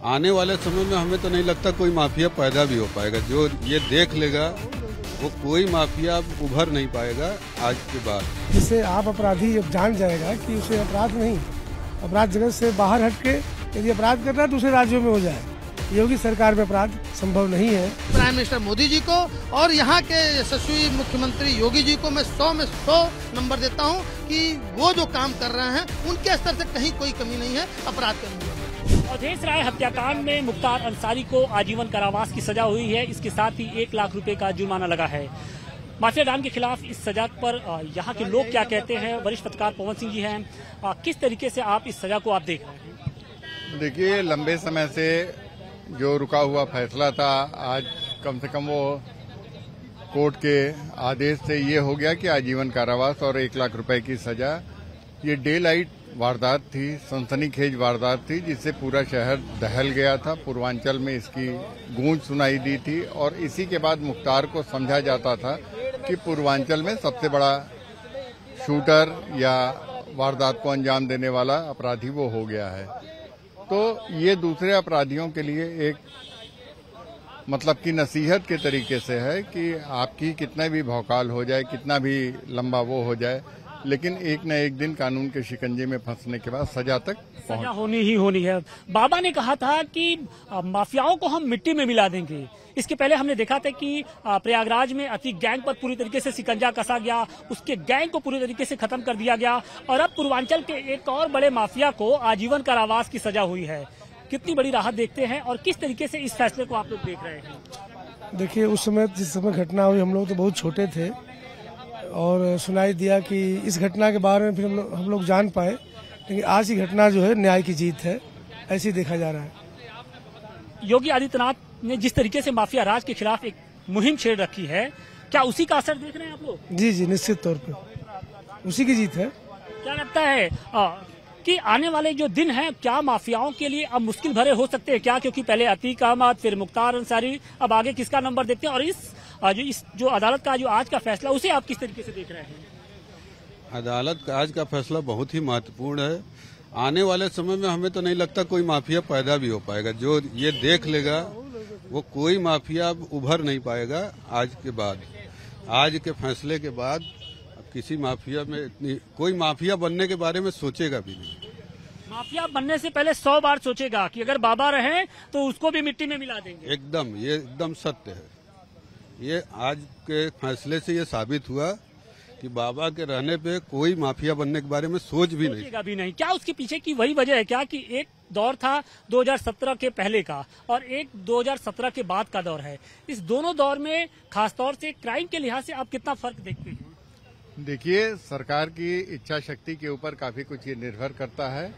आने वाले समय में हमें तो नहीं लगता कोई माफिया पैदा भी हो पाएगा। जो ये देख लेगा वो कोई माफिया उभर नहीं पाएगा आज के बाद। जिससे आप अपराधी अब जान जाएगा कि उसे अपराध नहीं, अपराध जगत से बाहर हटके यदि अपराध करना है दूसरे राज्यों में हो जाए। योगी सरकार में अपराध संभव नहीं है। प्राइम मिनिस्टर मोदी जी को और यहाँ के यशस्वी मुख्यमंत्री योगी जी को मैं 100 में 100 नंबर देता हूँ कि वो जो काम कर रहे हैं उनके स्तर से कहीं कोई कमी नहीं है अपराध करने में। अवधेश राय हत्याकांड में मुख्तार अंसारी को आजीवन कारावास की सजा हुई है। इसके साथ ही 1 लाख रुपए का जुर्माना लगा है। माफिया डॉन के खिलाफ इस सजा पर यहाँ के लोग क्या कहते हैं? वरिष्ठ पत्रकार पवन सिंह जी हैं। किस तरीके से आप इस सजा को आप देख रहे हैं? देखिए, लंबे समय से जो रुका हुआ फैसला था, आज कम से कम वो कोर्ट के आदेश से ये हो गया कि आजीवन कारावास और 1 लाख रुपए की सजा। ये डे लाइट वारदात थी, सनसनीखेज वारदात थी, जिससे पूरा शहर दहल गया था। पूर्वांचल में इसकी गूंज सुनाई दी थी और इसी के बाद मुख्तार को समझा जाता था कि पूर्वांचल में सबसे बड़ा शूटर या वारदात को अंजाम देने वाला अपराधी वो हो गया है। तो ये दूसरे अपराधियों के लिए एक मतलब की नसीहत के तरीके से है कि आपकी कितना भी भौकाल हो जाए, कितना भी लंबा वो हो जाए, लेकिन एक न एक दिन कानून के शिकंजे में फंसने के बाद सजा तक सजा होनी ही होनी है। बाबा ने कहा था कि माफियाओं को हम मिट्टी में मिला देंगे। इसके पहले हमने देखा था कि प्रयागराज में अतीक गैंग पर पूरी तरीके से शिकंजा कसा गया, उसके गैंग को पूरी तरीके से खत्म कर दिया गया और अब पूर्वांचल के एक और बड़े माफिया को आजीवन कारावास की सजा हुई है। कितनी बड़ी राहत देखते हैं और किस तरीके से इस फैसले को आप लोग देख रहे हैं? देखिए, उस समय जिस समय घटना हुई हम लोग तो बहुत छोटे थे और सुनाई दिया कि इस घटना के बारे में फिर हम लोग जान पाए, लेकिन आज की घटना जो है न्याय की जीत है, ऐसे ही देखा जा रहा है। योगी आदित्यनाथ ने जिस तरीके से माफिया राज के खिलाफ एक मुहिम छेड़ रखी है, क्या उसी का असर देख रहे हैं आप लोग? जी जी, निश्चित तौर पे उसी की जीत है। क्या लगता है कि आने वाले जो दिन हैं क्या माफियाओं के लिए अब मुश्किल भरे हो सकते हैं क्या? क्योंकि पहले अतीक अहमद, फिर मुख्तार अंसारी, अब आगे किसका नंबर देखते हैं? और इस जो अदालत का जो आज का फैसला, उसे आप किस तरीके से देख रहे हैं? अदालत का आज का फैसला बहुत ही महत्वपूर्ण है। आने वाले समय में हमें तो नहीं लगता कोई माफिया पैदा भी हो पाएगा। जो ये देख लेगा वो कोई माफिया उभर नहीं पाएगा आज के बाद। आज के फैसले के बाद किसी माफिया में कोई माफिया बनने के बारे में सोचेगा भी नहीं। माफिया बनने से पहले 100 बार सोचेगा कि अगर बाबा रहे तो उसको भी मिट्टी में मिला देंगे। एकदम, ये एकदम सत्य है। ये आज के फैसले से ये साबित हुआ कि बाबा के रहने पे कोई माफिया बनने के बारे में सोच भी नहीं। क्या उसके पीछे की वही वजह है क्या कि एक दौर था 2017 के पहले का और एक 2017 के बाद का दौर है? इस दोनों दौर में खासतौर से क्राइम के लिहाज से आप कितना फर्क देखते हैं? देखिए, सरकार की इच्छा शक्ति के ऊपर काफी कुछ ये निर्भर करता है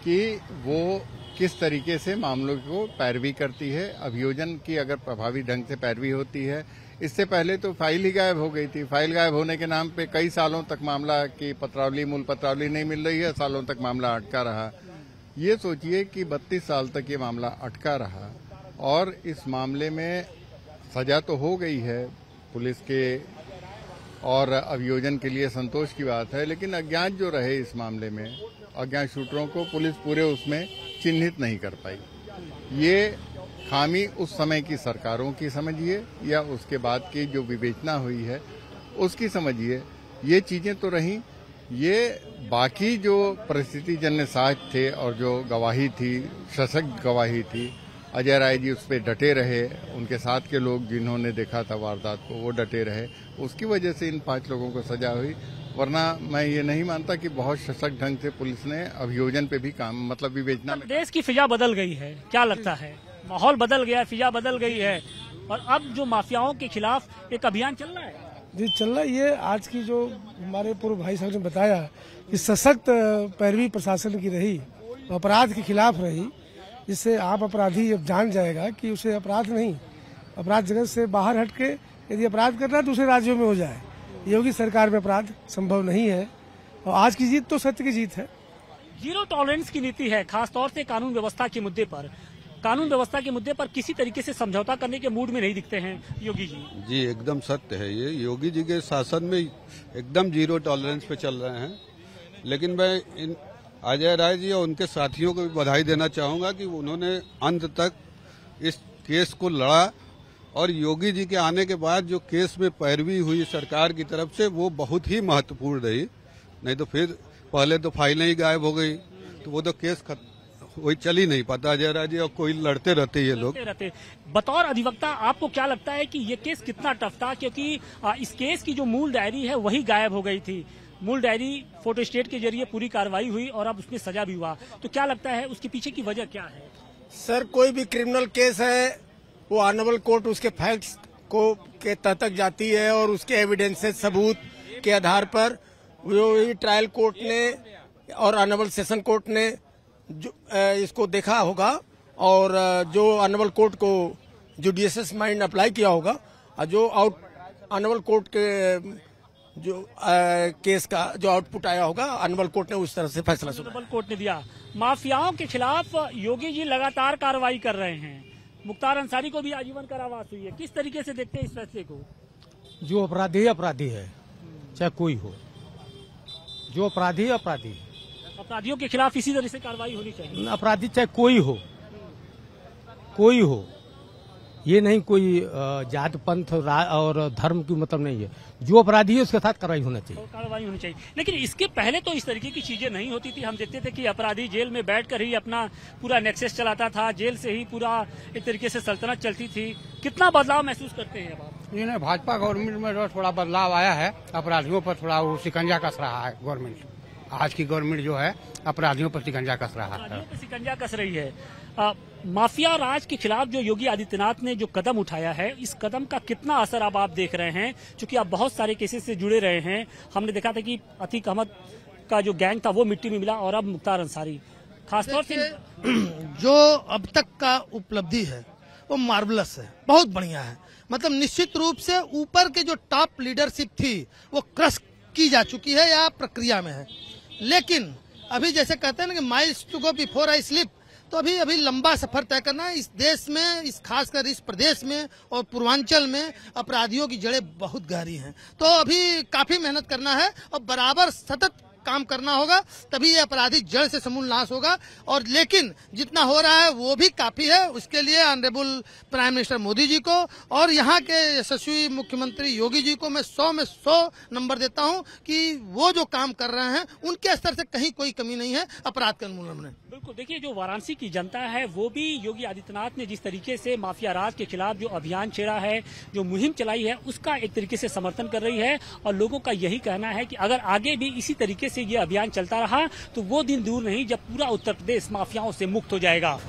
कि वो किस तरीके से मामलों को पैरवी करती है। अभियोजन की अगर प्रभावी ढंग से पैरवी होती है, इससे पहले तो फाइल ही गायब हो गई थी। फाइल गायब होने के नाम पे कई सालों तक मामला की पत्रावली, मूल पत्रावली नहीं मिल रही है, सालों तक मामला अटका रहा। ये सोचिए कि 32 साल तक ये मामला अटका रहा और इस मामले में सजा तो हो गई है पुलिस के और अभियोजन के लिए संतोष की बात है, लेकिन अज्ञात जो रहे इस मामले में, अज्ञात शूटरों को पुलिस पूरे उसमें चिन्हित नहीं कर पाई। ये खामी उस समय की सरकारों की समझिए या उसके बाद की जो विवेचना हुई है उसकी समझिए। ये चीजें तो रहीं, ये बाकी जो परिस्थिति जन्य साक्ष्य थे और जो गवाही थी, सशक्त गवाही थी, अजय राय जी उस पर डटे रहे, उनके साथ के लोग जिन्होंने देखा था वारदात को वो डटे रहे, उसकी वजह से इन 5 लोगों को सजा हुई। वरना मैं ये नहीं मानता कि बहुत सशक्त ढंग से पुलिस ने अभियोजन पे भी काम मतलब विवेचना में। देश की फिजा बदल गई है, क्या लगता है? माहौल बदल गया, फिजा बदल गई है और अब जो माफियाओं के खिलाफ एक अभियान चल रहा है। जी चल रहा है। ये आज की जो हमारे पूर्व भाई साहब ने बताया कि सशक्त पैरवी प्रशासन की रही, अपराध के खिलाफ रही, जिससे आप अपराधी अब जान जाएगा कि उसे अपराध नहीं, अपराध जगत से बाहर हटके यदि अपराध करना है दूसरे राज्यों में हो जाए। योगी सरकार में अपराध संभव नहीं है और आज की जीत तो सत्य की जीत है। जीरो टॉलरेंस की नीति है, खासतौर से कानून व्यवस्था के मुद्दे पर। कानून व्यवस्था के मुद्दे पर किसी तरीके से समझौता करने के मूड में नहीं दिखते हैं योगी जी। जी एकदम सत्य है। ये योगी जी के शासन में एकदम जीरो टॉलरेंस पे चल रहे हैं। लेकिन मैं अजय राय जी और उनके साथियों को भी बधाई देना चाहूंगा कि उन्होंने अंत तक इस केस को लड़ा और योगी जी के आने के बाद जो केस में पैरवी हुई सरकार की तरफ से वो बहुत ही महत्वपूर्ण रही। नहीं तो फिर पहले तो फाइलें ही गायब हो गई, तो वो तो केस वही चल ही नहीं पाता अजय राय जी, और कोई लड़ते रहते ये लोग रहते। बतौर अधिवक्ता आपको क्या लगता है कि ये केस कितना टफ था, क्योंकि इस केस की जो मूल डायरी है वही गायब हो गई थी। मूल डायरी फोटोस्टेट के जरिए पूरी कार्रवाई हुई और अब उसमें सजा भी हुआ, तो क्या लगता है उसके पीछे की वजह क्या है? सर, कोई भी क्रिमिनल केस है वो ऑनरेबल कोर्ट उसके फैक्ट्स को के तह तक जाती है और उसके एविडेंसेस सबूत के आधार पर जो ट्रायल कोर्ट ने और ऑनरेबल सेशन कोर्ट ने जो इसको देखा होगा और जो ऑनरेबल कोर्ट को जुडिशियस माइंड अप्लाई किया होगा और जो ऑनरेबल कोर्ट के जो केस का जो आउटपुट आया होगा ऑनरेबल कोर्ट ने उस तरह से फैसला सुना। ऑनरेबल कोर्ट ने दिया। माफियाओं के खिलाफ योगी जी लगातार कार्रवाई कर रहे हैं। मुख्तार अंसारी को भी आजीवन कारावास हुई है। किस तरीके से देखते हैं इस फैसले को? जो अपराधी अपराधी है, चाहे कोई हो, जो अपराधी अपराधी है। अपराधियों के खिलाफ इसी तरह से कार्रवाई होनी चाहिए। अपराधी चाहे कोई हो, ये नहीं कोई जात पंथ और धर्म की मतलब नहीं है। जो अपराधी है उसके साथ कार्रवाई होना चाहिए। कार्रवाई होनी चाहिए। लेकिन इसके पहले तो इस तरीके की चीजें नहीं होती थी। हम देखते थे कि अपराधी जेल में बैठकर ही अपना पूरा नेक्सस चलाता था, जेल से ही पूरा एक तरीके से सल्तनत चलती थी। कितना बदलाव महसूस करते हैं आप? नहीं, भाजपा गवर्नमेंट में जो थोड़ा बदलाव आया है, अपराधियों पर थोड़ा वो शिकंजा कस रहा है गवर्नमेंट। आज की गवर्नमेंट जो है अपराधियों पर शिकंजा कस रहा है। शिकंजा कस रही है। माफिया राज के खिलाफ जो योगी आदित्यनाथ ने जो कदम उठाया है, इस कदम का कितना असर अब आप देख रहे हैं? क्योंकि आप बहुत सारे केसेस से जुड़े रहे हैं। हमने देखा था कि अतीक अहमद का जो गैंग था वो मिट्टी में मिला और अब मुख्तार अंसारी। खासतौर से जो अब तक का उपलब्धि है वो मार्वलस है, बहुत बढ़िया है। मतलब निश्चित रूप से ऊपर के जो टॉप लीडरशिप थी वो क्रश की जा चुकी है या प्रक्रिया में है। लेकिन अभी जैसे कहते हैं ना कि miles to go before I sleep, तो अभी लंबा सफर तय करना है। इस देश में, इस खासकर इस प्रदेश में और पूर्वांचल में अपराधियों की जड़ें बहुत गहरी हैं। तो अभी काफी मेहनत करना है और बराबर सतत काम करना होगा, तभी ये अपराधी जड़ से समूल नाश होगा। और लेकिन जितना हो रहा है वो भी काफी है। उसके लिए honourable prime minister Modi ji को और यहाँ के यशस्वी मुख्यमंत्री योगी जी को मैं 100 में 100 नंबर देता हूँ कि वो जो काम कर रहे हैं उनके स्तर से कहीं कोई कमी नहीं है अपराध के उन्मूलन में। बिल्कुल, देखिए जो वाराणसी की जनता है वो भी योगी आदित्यनाथ ने जिस तरीके से माफिया राज के खिलाफ जो अभियान छेड़ा है, जो मुहिम चलाई है, उसका एक तरीके से समर्थन कर रही है। और लोगों का यही कहना है कि अगर आगे भी इसी तरीके से ये अभियान चलता रहा तो वो दिन दूर नहीं जब पूरा उत्तर प्रदेश माफियाओं से मुक्त हो जाएगा।